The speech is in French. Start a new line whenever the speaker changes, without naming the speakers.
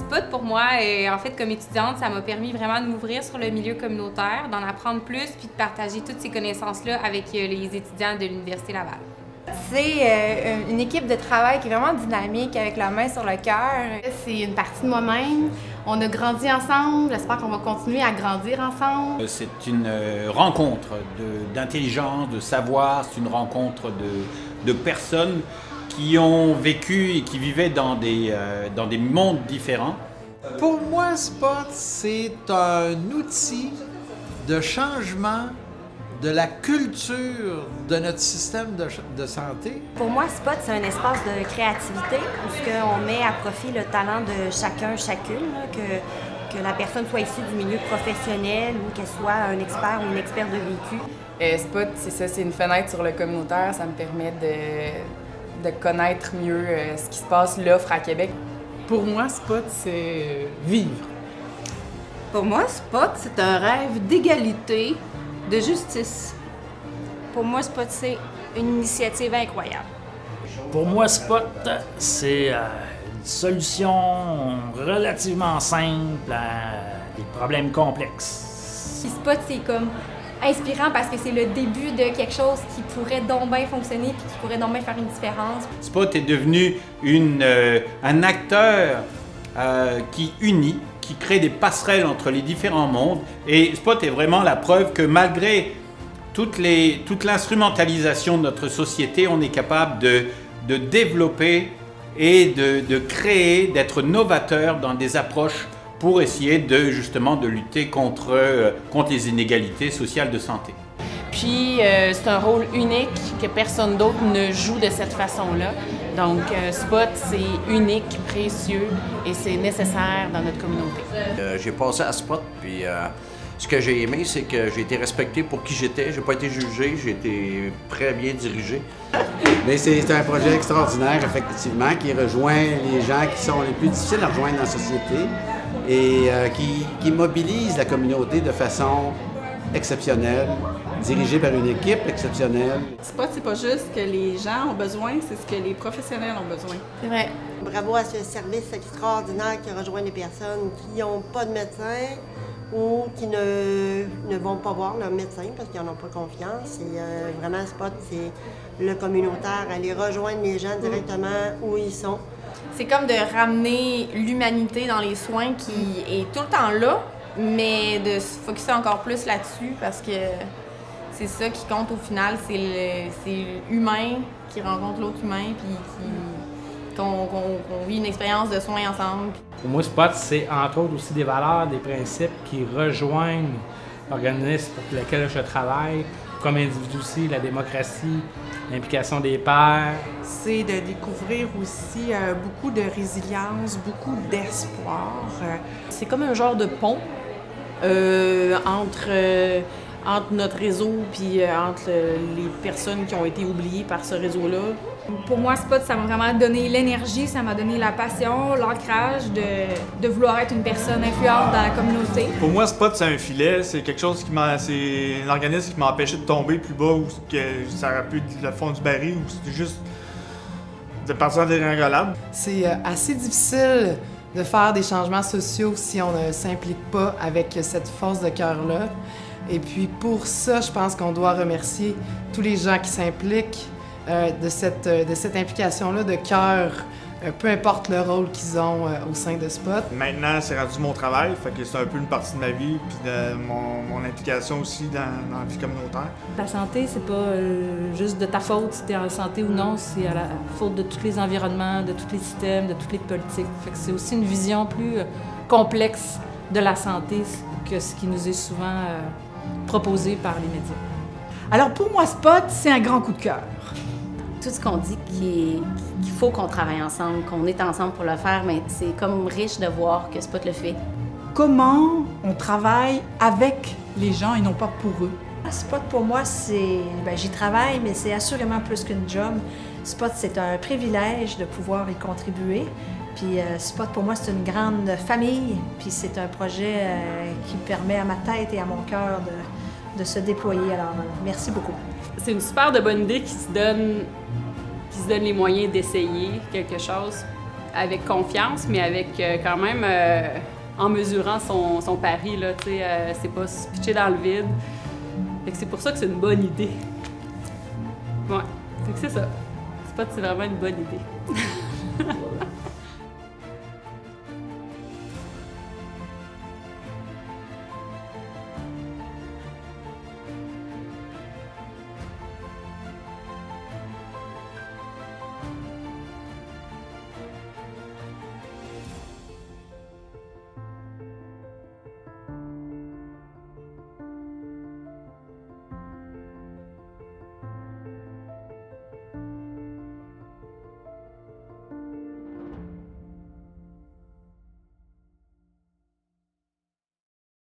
Spot, pour moi, en fait, comme étudiante, ça m'a permis vraiment de m'ouvrir sur le milieu communautaire, d'en apprendre plus, puis de partager toutes ces connaissances-là avec les étudiants de l'Université Laval.
C'est une équipe de travail qui est vraiment dynamique, avec la main sur le cœur.
C'est une partie de moi-même. On a grandi ensemble. J'espère qu'on va continuer à grandir ensemble.
C'est une rencontre d'intelligence, de savoir. C'est une rencontre de personnes qui ont vécu et qui vivaient dans des mondes différents.
Pour moi, Spot, c'est un outil de changement de la culture de notre système de santé.
Pour moi, Spot, c'est un espace de créativité où on met à profit le talent de chacun, chacune, là, que la personne soit issue du milieu professionnel ou qu'elle soit un expert ou une experte de vécu.
Spot, c'est ça, c'est une fenêtre sur le communautaire. Ça me permet de connaître mieux ce qui se passe, l'offre à Québec.
Pour moi, Spot, c'est vivre.
Pour moi, Spot, c'est un rêve d'égalité, de justice.
Pour moi, Spot, c'est une initiative incroyable.
Pour moi, Spot, c'est une solution relativement simple à des problèmes complexes.
Puis Spot, c'est comme inspirant parce que c'est le début de quelque chose qui pourrait donc bien fonctionner puis qui pourrait donc bien faire une différence.
Spot est devenu un acteur qui unit, qui crée des passerelles entre les différents mondes. Et Spot est vraiment la preuve que malgré toute l'instrumentalisation de notre société, on est capable de développer et de créer, d'être novateur dans des approches pour essayer justement de lutter contre les inégalités sociales de santé.
Puis, c'est un rôle unique que personne d'autre ne joue de cette façon-là. Donc, Spot, c'est unique, précieux et c'est nécessaire dans notre communauté.
J'ai passé à Spot, puis ce que j'ai aimé, c'est que j'ai été respecté pour qui j'étais. J'ai pas été jugé, j'ai été très bien dirigé.
Mais c'est un projet extraordinaire, effectivement, qui rejoint les gens qui sont les plus difficiles à rejoindre dans la société et qui mobilise la communauté de façon exceptionnelle, dirigée par une équipe exceptionnelle.
Spot, c'est pas juste ce que les gens ont besoin, c'est ce que les professionnels ont besoin.
C'est vrai.
Bravo à ce service extraordinaire qui rejoint les personnes qui n'ont pas de médecin ou qui ne vont pas voir leur médecin parce qu'ils n'en ont pas confiance. Et vraiment, Spot, c'est le communautaire, aller rejoindre les gens directement où ils sont.
C'est comme de ramener l'humanité dans les soins qui est tout le temps là, mais de se focusser encore plus là-dessus parce que c'est ça qui compte au final, c'est l'humain qui rencontre l'autre humain puis qu'on vit une expérience de soins ensemble.
Pour moi, Spot, c'est entre autres aussi des valeurs, des principes qui rejoignent l'organisme pour lequel je travaille, comme individu aussi, la démocratie, l'implication des pairs.
C'est de découvrir aussi beaucoup de résilience, beaucoup d'espoir.
C'est comme un genre de pont entre notre réseau puis entre les personnes qui ont été oubliées par ce réseau-là.
Pour moi, Spot, ça m'a vraiment donné l'énergie, ça m'a donné la passion, l'ancrage de vouloir être une personne influente dans la communauté.
Pour moi, Spot, c'est un filet, c'est quelque chose c'est un organisme qui m'a empêché de tomber plus bas ou que ça aurait pu être le fond du baril ou c'était juste de partir en dégringolade.
C'est assez difficile de faire des changements sociaux si on ne s'implique pas avec cette force de cœur-là. Et puis pour ça, je pense qu'on doit remercier tous les gens qui s'impliquent de cette implication-là de cœur, peu importe le rôle qu'ils ont au sein de Spot.
Maintenant, c'est rendu mon travail, fait que c'est un peu une partie de ma vie puis de mon implication aussi dans la vie communautaire.
La santé, c'est pas juste de ta faute si tu es en santé ou non, c'est à la faute de tous les environnements, de tous les systèmes, de toutes les politiques. Fait que c'est aussi une vision plus complexe de la santé que ce qui nous est souvent proposé par les médias.
Alors pour moi, Spot, c'est un grand coup de cœur.
Tout ce qu'on dit qu'il faut qu'on travaille ensemble, qu'on est ensemble pour le faire, mais c'est comme riche de voir que Spot le fait.
Comment on travaille avec les gens et non pas pour eux?
Spot, pour moi, j'y travaille, mais c'est assurément plus qu'une job. Spot, c'est un privilège de pouvoir y contribuer. Puis Spot, pour moi, c'est une grande famille. Puis c'est un projet qui permet à ma tête et à mon cœur de se déployer. Alors, merci beaucoup.
C'est une super de bonne idée qui se donne les moyens d'essayer quelque chose
avec confiance, mais avec quand même en mesurant son pari, là, tu sais, c'est pas se pitcher dans le vide. Fait que c'est pour ça que c'est une bonne idée. Ouais, fait que c'est ça. Spot, c'est vraiment une bonne idée.